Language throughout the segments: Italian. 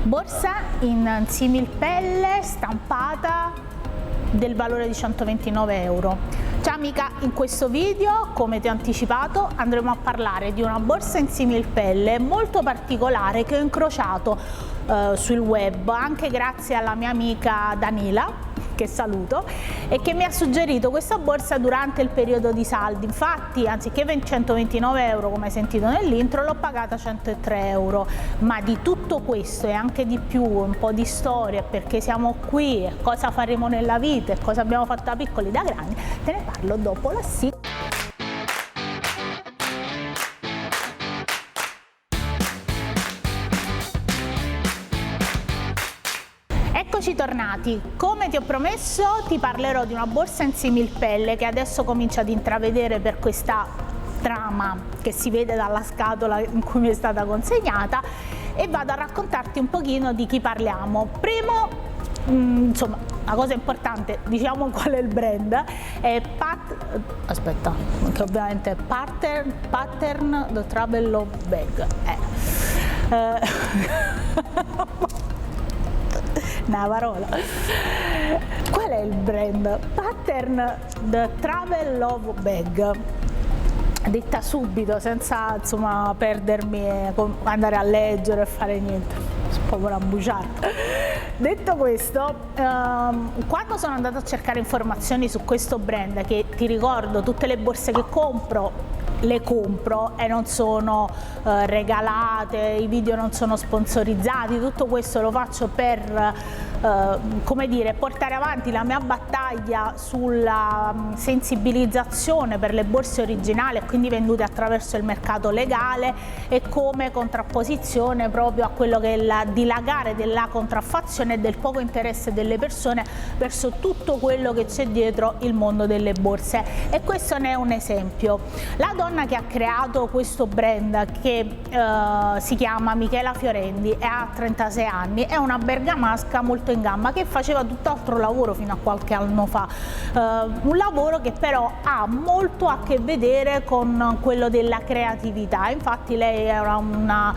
Borsa in similpelle stampata del valore di 129 euro. Ciao amica, in questo video, come ti ho anticipato, andremo a parlare di una borsa in similpelle molto particolare che ho incrociato sul web, anche grazie alla mia amica Danila, che saluto, e che mi ha suggerito questa borsa durante il periodo di saldi. Infatti, anziché 129 euro come hai sentito nell'intro, l'ho pagata 103 euro. Ma di tutto questo e anche di più, un po' di storia, perché siamo qui, e cosa faremo nella vita e cosa abbiamo fatto da piccoli da grandi, te ne parlo dopo la sigla. Eccoci tornati. Come ti ho promesso, ti parlerò di una borsa in similpelle che adesso comincia ad intravedere per questa trama che si vede dalla scatola in cui mi è stata consegnata, e vado a raccontarti un pochino di chi parliamo. Primo, insomma, la cosa importante, diciamo qual è il brand, è che ovviamente è Pattern The Travel Love Bag. Una parola. Qual è il brand? Pattern The Travel Love Bag. Detta subito, senza insomma perdermi e andare a leggere e fare niente, proprio una bugiarda. Detto questo, quando sono andata a cercare informazioni su questo brand, che ti ricordo, tutte le borse che compro le compro e non sono regalate, i video non sono sponsorizzati, tutto questo lo faccio per come dire, portare avanti la mia battaglia sulla sensibilizzazione per le borse originali e quindi vendute attraverso il mercato legale, e come contrapposizione proprio a quello che è il dilagare della contraffazione e del poco interesse delle persone verso tutto quello che c'è dietro il mondo delle borse. E questo ne è un esempio. La donna che ha creato questo brand, che si chiama Michela Fiorendi e ha 36 anni, è una bergamasca molto in gamba che faceva tutt'altro lavoro fino a qualche anno fa, un lavoro che però ha molto a che vedere con quello della creatività. Infatti lei era una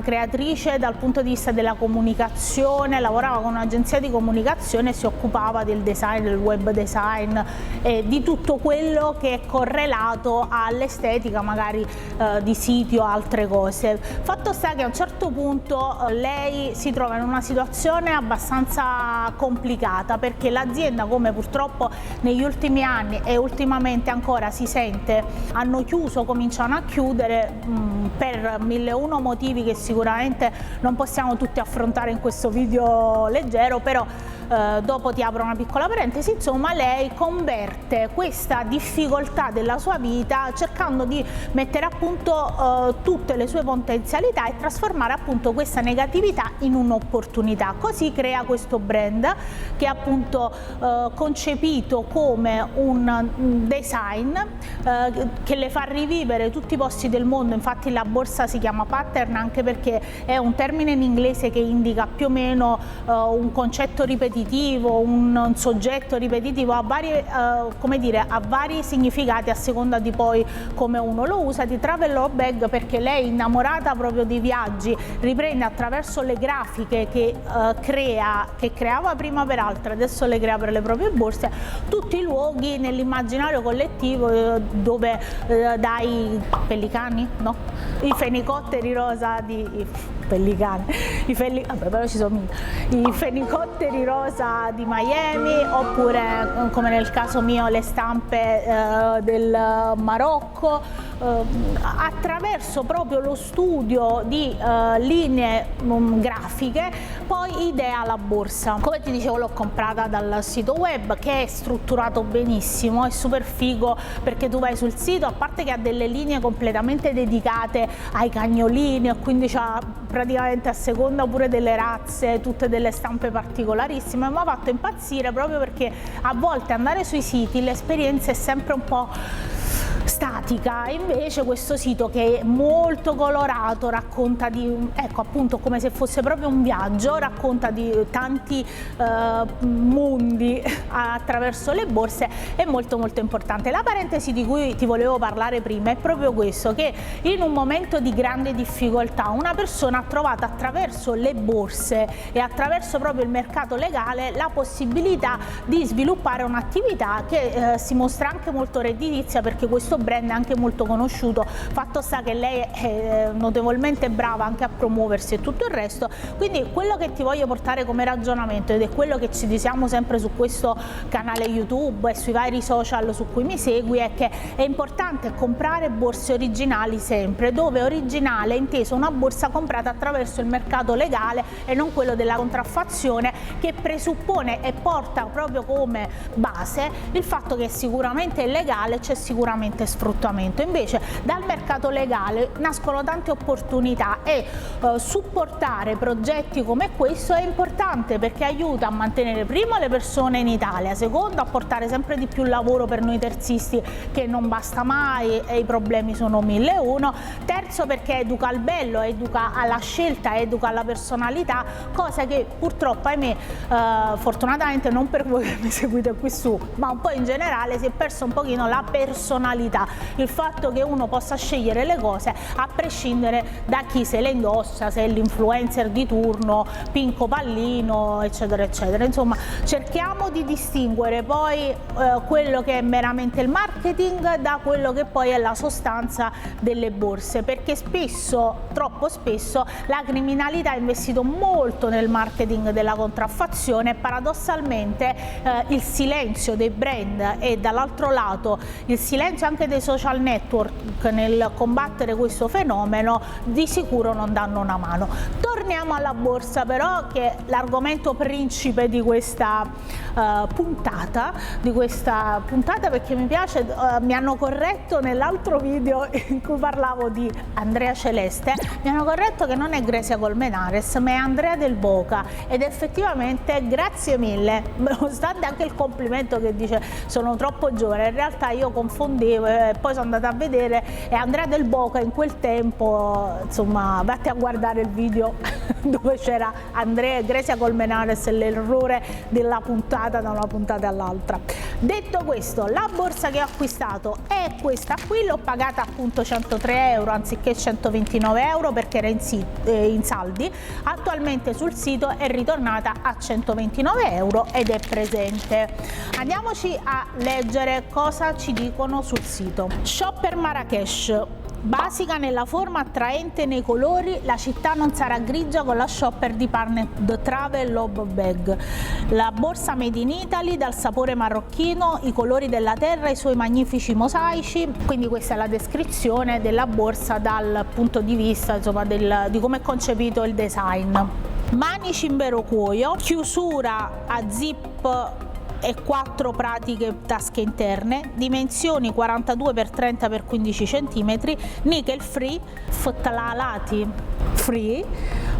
creatrice dal punto di vista della comunicazione, lavorava con un'agenzia di comunicazione e si occupava del design, del web design e di tutto quello che è correlato all'estetica magari di siti o altre cose. Fatto sta che a un certo punto lei si trova in una situazione abbastanza complicata, perché l'azienda, come purtroppo negli ultimi anni e ultimamente ancora si sente, hanno chiuso, cominciano a chiudere per 1001 motivi che sicuramente non possiamo tutti affrontare in questo video leggero, però dopo ti apro una piccola parentesi. Insomma, lei converte questa difficoltà della sua vita cercando di mettere a punto tutte le sue potenzialità e trasformare appunto questa negatività in un'opportunità. Così crea questo brand che è appunto concepito come un design che le fa rivivere tutti i posti del mondo. Infatti la borsa si chiama pattern anche perché è un termine in inglese che indica più o meno un concetto ripetitivo, un soggetto ripetitivo, a vari significati a seconda di poi come uno lo usa. Di travel love bag perché lei è innamorata proprio di viaggi, riprende attraverso le grafiche che creava prima per altre, adesso le crea per le proprie borse, tutti i luoghi nell'immaginario collettivo dove dai pellicani, no? I fenicotteri rosa i fenicotteri rosa di Miami, oppure come nel caso mio le stampe del Marocco, attraverso proprio lo studio di linee grafiche poi idea la borsa. Come ti dicevo, l'ho comprata dal sito web, che è strutturato benissimo, è super figo perché tu vai sul sito, a parte che ha delle linee completamente dedicate ai cagnolini, e quindi c'ha praticamente a seconda pure delle razze tutte delle stampe particolarissime. Mi ha fatto impazzire proprio perché a volte andare sui siti l'esperienza è sempre un po' statica, pratica invece questo sito, che è molto colorato, racconta di, ecco appunto, come se fosse proprio un viaggio, racconta di tanti mondi attraverso le borse, è molto molto importante. La parentesi di cui ti volevo parlare prima è proprio questo, che in un momento di grande difficoltà una persona ha trovato attraverso le borse e attraverso proprio il mercato legale la possibilità di sviluppare un'attività che si mostra anche molto redditizia, perché questo brand è anche molto conosciuto, fatto sta che lei è notevolmente brava anche a promuoversi e tutto il resto. Quindi quello che ti voglio portare come ragionamento, ed è quello che ci diciamo sempre su questo canale YouTube e sui vari social su cui mi segui, è che è importante comprare borse originali sempre, dove originale è inteso una borsa comprata attraverso il mercato legale e non quello della contraffazione, che presuppone e porta proprio come base il fatto che sicuramente è legale, c'è sicuramente sfruttamento. Invece dal mercato legale nascono tante opportunità e supportare progetti come questo è importante, perché aiuta a mantenere primo le persone in Italia, secondo a portare sempre di più lavoro per noi terzisti, che non basta mai e i problemi sono 1001, terzo perché educa al bello, educa alla scelta, educa alla personalità, cosa che purtroppo, ahimè, fortunatamente non per voi che mi seguite qui su, ma un po' in generale si è perso un pochino la personalità, il fatto che uno possa scegliere le cose a prescindere da chi se le indossa, se è l'influencer di turno, Pinco Pallino, eccetera eccetera. Insomma, cerchiamo di distinguere poi quello che è meramente il marketing da quello che poi è la sostanza delle borse, perché spesso, troppo spesso, la criminalità ha investito molto nel marketing della contraffazione e paradossalmente il silenzio dei brand e dall'altro lato il silenzio anche dei social network nel combattere questo fenomeno di sicuro non danno una mano. Torniamo alla borsa però, che è l'argomento principe di questa puntata, perché mi piace, mi hanno corretto nell'altro video in cui parlavo di Andrea Celeste, mi hanno corretto che non è Grecia Colmenares ma è Andrea Del Boca, ed effettivamente grazie mille, nonostante anche il complimento che dice sono troppo giovane, in realtà io confondevo e poi sono andata a vedere e Andrea Del Boca in quel tempo, insomma, vatti a guardare il video dove c'era Andrea e Grecia Colmenares e l'errore della puntata da una puntata all'altra. Detto questo, la borsa che ho acquistato è questa qui, l'ho pagata appunto 103 euro anziché 129 euro perché era in saldi, attualmente sul sito è ritornata a 129 euro ed è presente. Andiamoci a leggere cosa ci dicono sul sito. Shopper Marrakesh. Basica nella forma, attraente nei colori, la città non sarà grigia con la shopper di Partner Travel Love Bag. La borsa made in Italy, dal sapore marocchino, i colori della terra, i suoi magnifici mosaici. Quindi questa è la descrizione della borsa dal punto di vista, insomma, di come è concepito il design. Manici in vero cuoio, chiusura a zip e 4 pratiche tasche interne, dimensioni 42x30x15 cm, nickel free, fotlalati free,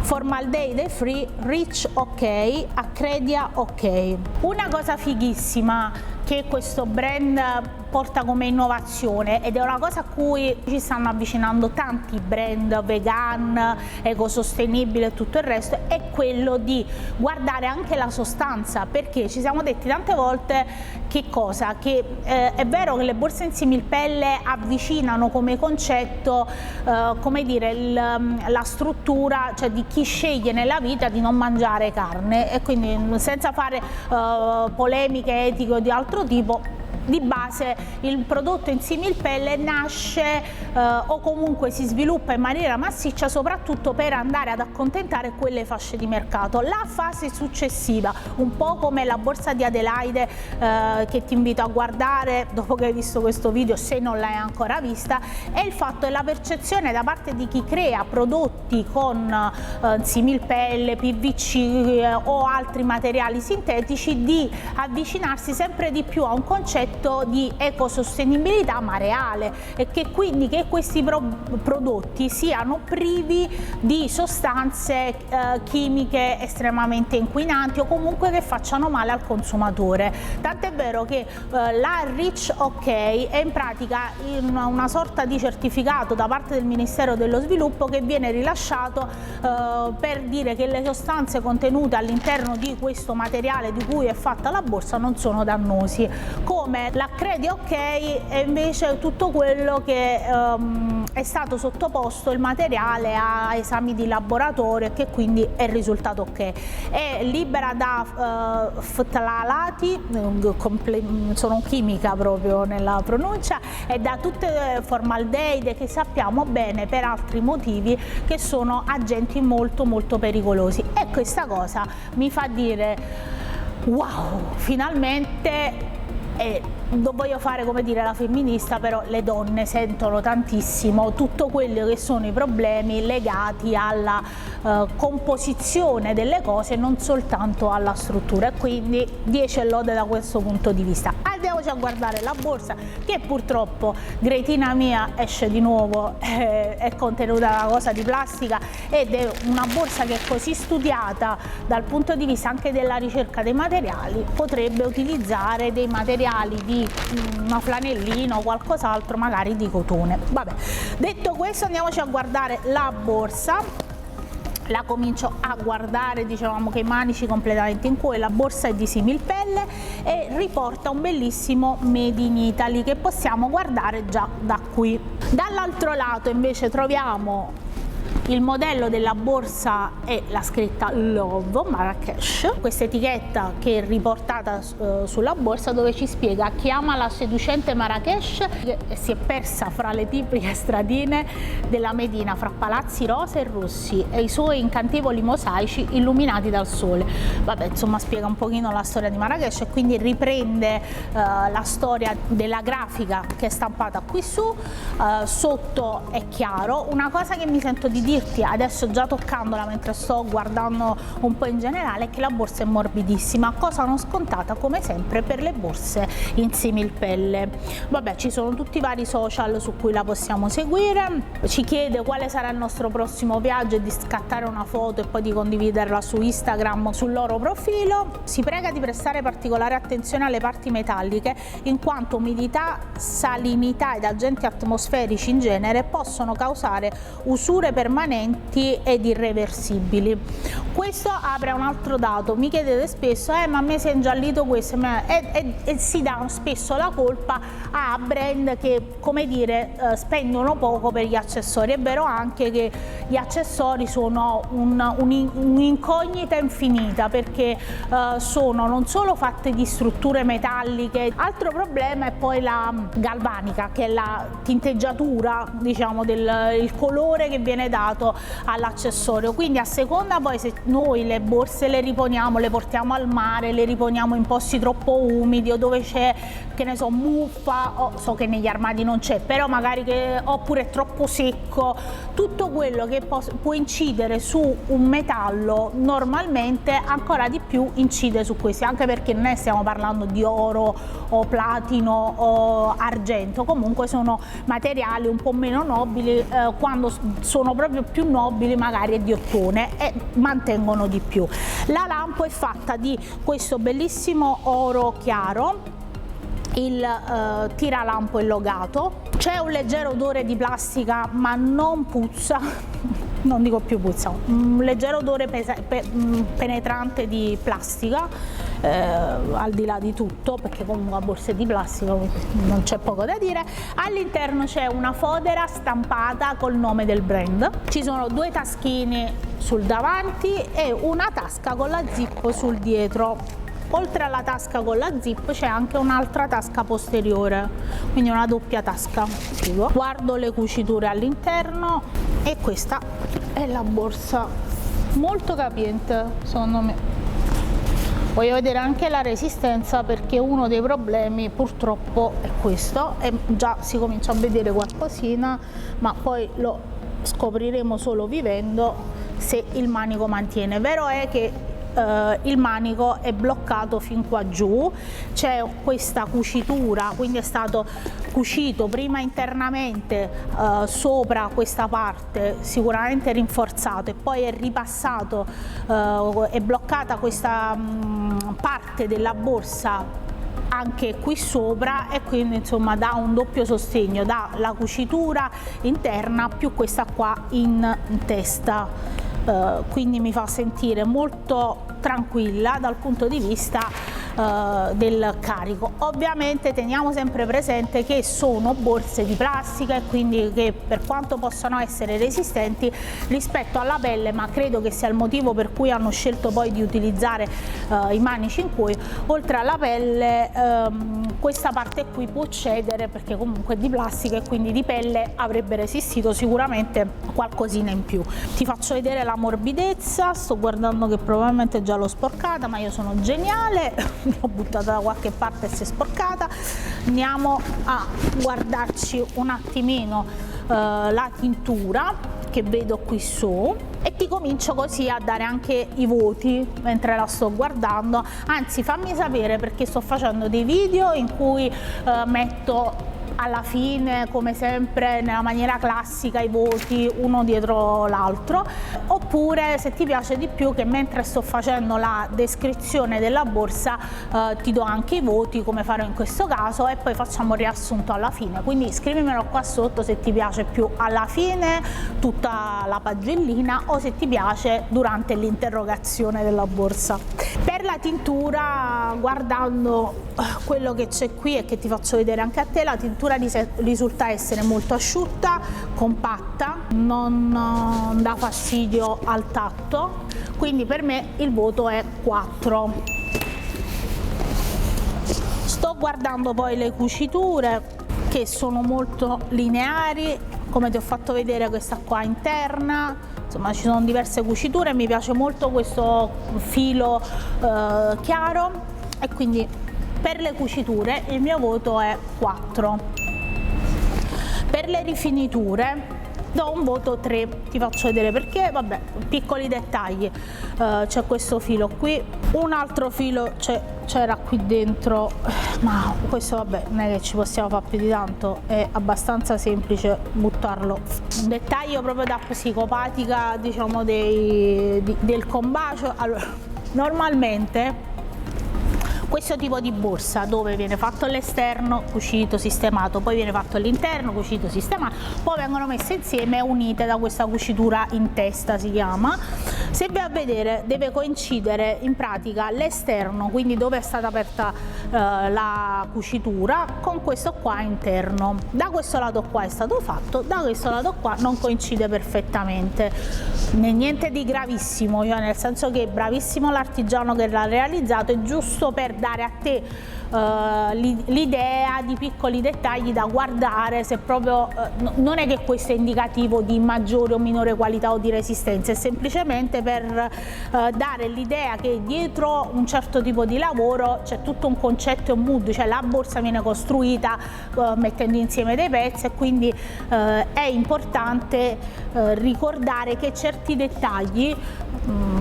formaldeide free, rich ok, accredia ok. Una cosa fighissima che questo brand porta come innovazione, ed è una cosa a cui ci stanno avvicinando tanti brand vegan, ecosostenibile e tutto il resto, è quello di guardare anche la sostanza, perché ci siamo detti tante volte che cosa? Che è vero che le borse in similpelle avvicinano come concetto, come dire, la struttura, cioè di chi sceglie nella vita di non mangiare carne, e quindi senza fare polemiche etiche o di altro tipo, di base il prodotto in similpelle nasce o comunque si sviluppa in maniera massiccia soprattutto per andare ad accontentare quelle fasce di mercato. La fase successiva, un po' come la borsa di Adelaide che ti invito a guardare dopo che hai visto questo video, se non l'hai ancora vista, è il fatto e la percezione da parte di chi crea prodotti con similpelle, PVC o altri materiali sintetici di avvicinarsi sempre di più a un concetto concetto di ecosostenibilità ma reale, e che quindi che questi prodotti siano privi di sostanze chimiche estremamente inquinanti o comunque che facciano male al consumatore. Tant'è vero che la REACH OK è in pratica una sorta di certificato da parte del Ministero dello Sviluppo che viene rilasciato per dire che le sostanze contenute all'interno di questo materiale di cui è fatta la borsa non sono dannosi, come l'Accredi OK è invece tutto quello che è stato sottoposto il materiale a esami di laboratorio e che quindi è risultato ok. È libera da ftalati, sono chimica proprio nella pronuncia, e da tutte le formaldeide che sappiamo bene per altri motivi che sono agenti molto pericolosi, e questa cosa mi fa dire wow, finalmente. Non voglio fare come dire la femminista, però le donne sentono tantissimo tutto quello che sono i problemi legati alla composizione delle cose, non soltanto alla struttura, e quindi 10 lode da questo punto di vista. Andiamoci a guardare la borsa, che purtroppo, Gretina mia, esce di nuovo, è contenuta una cosa di plastica, ed è una borsa che è così studiata dal punto di vista anche della ricerca dei materiali, potrebbe utilizzare dei materiali di una flanellina o qualcos'altro, magari di cotone. Vabbè, detto questo, andiamoci a guardare la borsa. La comincio a guardare, dicevamo che i manici completamente in cuoio, la borsa è di similpelle e riporta un bellissimo Made in Italy che possiamo guardare già da qui. Dall'altro lato invece troviamo il modello della borsa e la scritta Love Marrakesh, questa etichetta che è riportata sulla borsa, dove ci spiega: chi ama la seducente Marrakesh che si è persa fra le tipiche stradine della Medina, fra palazzi rosa e rossi e i suoi incantevoli mosaici illuminati dal sole. Vabbè, insomma, spiega un pochino la storia di Marrakesh e quindi riprende la storia della grafica che è stampata qui su, sotto è chiaro. Una cosa che mi sento di dirti adesso, già toccandola mentre sto guardando un po' in generale, è che la borsa è morbidissima, cosa non scontata come sempre per le borse in similpelle. Vabbè, ci sono tutti i vari social su cui la possiamo seguire. Ci chiede quale sarà il nostro prossimo viaggio e di scattare una foto e poi di condividerla su Instagram sul loro profilo. Si prega di prestare particolare attenzione alle parti metalliche, in quanto umidità, salinità ed agenti atmosferici in genere possono causare usure permanenti ed irreversibili. Questo apre a un altro dato. Mi chiedete spesso ma a me si è ingiallito questo, e si dà spesso la colpa a brand che, come dire, spendono poco per gli accessori. È vero anche che gli accessori sono un'incognita infinita, perché sono non solo fatte di strutture metalliche, altro problema è poi la galvanica, che è la tinteggiatura, diciamo, il colore che viene dato all'accessorio. Quindi a seconda poi se noi le borse le riponiamo, le portiamo al mare, le riponiamo in posti troppo umidi o dove c'è, che ne so, muffa, o so che negli armadi non c'è, però magari oppure è troppo secco, tutto quello che può incidere su un metallo normalmente ancora di più incide su questi, anche perché non stiamo parlando di oro o platino o argento, comunque sono materiali un po' meno nobili, quando sono proprio più nobili magari è di ottone e mantengono di più. La lampo è fatta di questo bellissimo oro chiaro, il tiralampo è logato, c'è un leggero odore di plastica ma non puzza, non dico più puzza, un leggero odore penetrante di plastica, al di là di tutto, perché comunque la borsa è di plastica, non c'è poco da dire. All'interno c'è una fodera stampata col nome del brand, ci sono due taschini sul davanti e una tasca con la zip sul dietro. Oltre alla tasca con la zip c'è anche un'altra tasca posteriore, quindi una doppia tasca. Guardo le cuciture all'interno e questa è la borsa, molto capiente secondo me. Voglio vedere anche la resistenza, perché uno dei problemi purtroppo è questo, e già si comincia a vedere qualcosina, ma poi lo scopriremo solo vivendo se il manico mantiene. Vero è che il manico è bloccato fin qua giù, c'è questa cucitura, quindi è stato cucito prima internamente sopra questa parte, sicuramente rinforzato, e poi è ripassato, è bloccata questa parte della borsa anche qui sopra, e quindi insomma dà un doppio sostegno, dà la cucitura interna più questa qua in testa, quindi mi fa sentire molto tranquilla dal punto di vista del carico. Ovviamente teniamo sempre presente che sono borse di plastica e quindi che, per quanto possano essere resistenti rispetto alla pelle, ma credo che sia il motivo per cui hanno scelto poi di utilizzare i manici in cuoio, oltre alla pelle questa parte qui può cedere, perché comunque è di plastica e quindi di pelle avrebbe resistito sicuramente qualcosina in più. Ti faccio vedere la morbidezza, sto guardando che probabilmente già l'ho sporcata, ma io sono geniale, l'ho buttata da qualche parte e si è sporcata. Andiamo a guardarci un attimino la tintura che vedo qui su, e ti comincio così a dare anche i voti mentre la sto guardando. Anzi, fammi sapere, perché sto facendo dei video in cui metto alla fine, come sempre nella maniera classica, i voti uno dietro l'altro, oppure se ti piace di più che mentre sto facendo la descrizione della borsa ti do anche i voti, come farò in questo caso, e poi facciamo il riassunto alla fine. Quindi scrivimelo qua sotto se ti piace più alla fine tutta la pagellina o se ti piace durante l'interrogazione della borsa. Per la tintura, guardando quello che c'è qui e che ti faccio vedere anche a te, la tintura risulta essere molto asciutta, compatta, non dà fastidio al tatto, quindi per me il voto è 4. Sto guardando poi le cuciture, che sono molto lineari, come ti ho fatto vedere questa qua interna, insomma ci sono diverse cuciture. Mi piace molto questo filo chiaro, e quindi per le cuciture il mio voto è 4. Per le rifiniture do un voto 3, ti faccio vedere perché. Vabbè, piccoli dettagli, c'è questo filo qui, un altro filo c'era qui dentro, ma questo vabbè non è che ci possiamo fare più di tanto, è abbastanza semplice buttarlo. Un dettaglio proprio da psicopatica, diciamo, del combacio. Allora, normalmente questo tipo di borsa, dove viene fatto l'esterno, cucito, sistemato, poi viene fatto l'interno, cucito, sistemato, poi vengono messe insieme e unite da questa cucitura in testa, si chiama. Se vai a vedere, deve coincidere in pratica l'esterno, quindi dove è stata aperta la cucitura, con questo qua interno. Da questo lato qua è stato fatto, da questo lato qua non coincide perfettamente. Niente di gravissimo, cioè nel senso che è bravissimo l'artigiano che l'ha realizzato, è giusto per dare a te l'idea di piccoli dettagli da guardare, se proprio non è che questo è indicativo di maggiore o minore qualità o di resistenza, è semplicemente per dare l'idea che dietro un certo tipo di lavoro c'è tutto un concetto e un mood, cioè la borsa viene costruita mettendo insieme dei pezzi, e quindi è importante ricordare che certi dettagli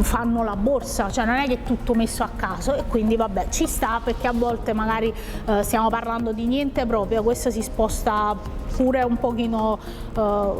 fanno la borsa, cioè non è che è tutto messo a caso, e quindi vabbè, ci sta, perché a volte magari stiamo parlando di niente proprio, questo si sposta pure un pochino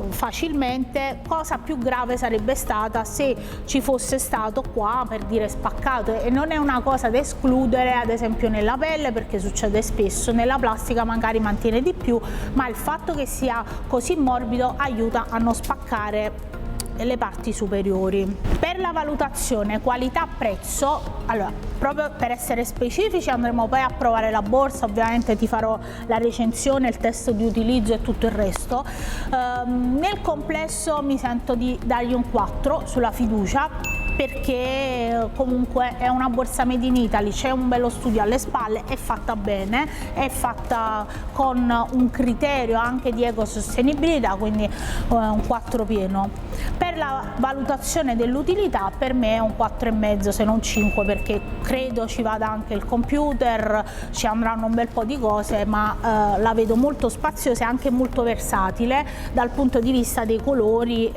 facilmente. Cosa più grave sarebbe stata se ci fosse stato qua, per dire, spaccato, e non è una cosa da escludere ad esempio nella pelle, perché succede spesso, nella plastica magari mantiene di più, ma il fatto che sia così morbido aiuta a non spaccare le parti superiori. Per la valutazione qualità-prezzo, allora, proprio per essere specifici, andremo poi a provare la borsa, ovviamente ti farò la recensione, il test di utilizzo e tutto il resto. Nel complesso mi sento di dargli un 4 sulla fiducia, perché comunque è una borsa made in Italy, c'è un bello studio alle spalle, è fatta bene, è fatta con un criterio anche di ecosostenibilità, quindi un 4 pieno. Per la valutazione dell'utilità per me è un 4,5 se non 5, perché credo ci vada anche il computer, ci andranno un bel po' di cose, ma la vedo molto spaziosa e anche molto versatile dal punto di vista dei colori,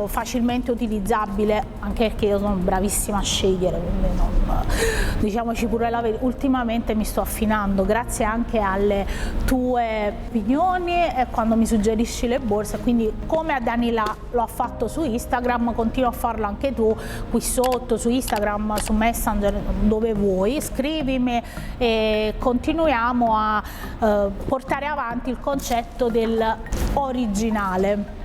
facilmente utilizzabile, anche perché io sono sono bravissima a scegliere, quindi non, diciamoci pure la verità, ultimamente mi sto affinando grazie anche alle tue opinioni e quando mi suggerisci le borse, quindi come a Danila lo ha fatto su Instagram, continua a farlo anche tu qui sotto su Instagram, su Messenger, dove vuoi, scrivimi e continuiamo a portare avanti il concetto dell'originale.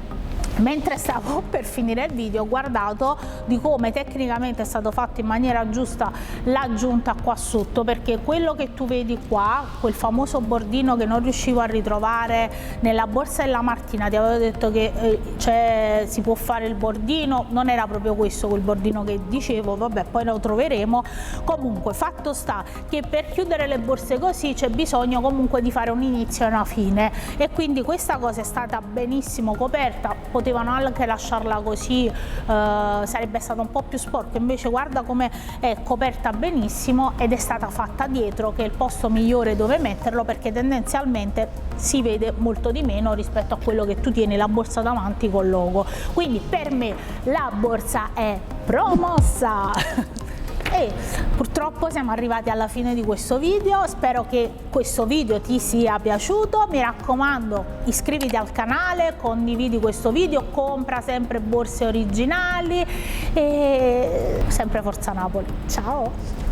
Mentre stavo per finire il video ho guardato di come tecnicamente è stato fatto in maniera giusta l'aggiunta qua sotto, perché quello che tu vedi qua, quel famoso bordino che non riuscivo a ritrovare nella borsa della Martina, ti avevo detto che si può fare il bordino, non era proprio questo quel bordino che dicevo, vabbè poi lo troveremo. Comunque fatto sta che per chiudere le borse così c'è bisogno comunque di fare un inizio e una fine, e quindi questa cosa è stata benissimo coperta. Potevano anche lasciarla così, sarebbe stato un po' più sporco, invece guarda come è coperta benissimo ed è stata fatta dietro, che è il posto migliore dove metterlo, perché tendenzialmente si vede molto di meno rispetto a quello che tu tieni la borsa davanti col logo. Quindi per me la borsa è promossa! E purtroppo siamo arrivati alla fine di questo video, spero che questo video ti sia piaciuto, mi raccomando iscriviti al canale, condividi questo video, compra sempre borse originali e sempre Forza Napoli, ciao!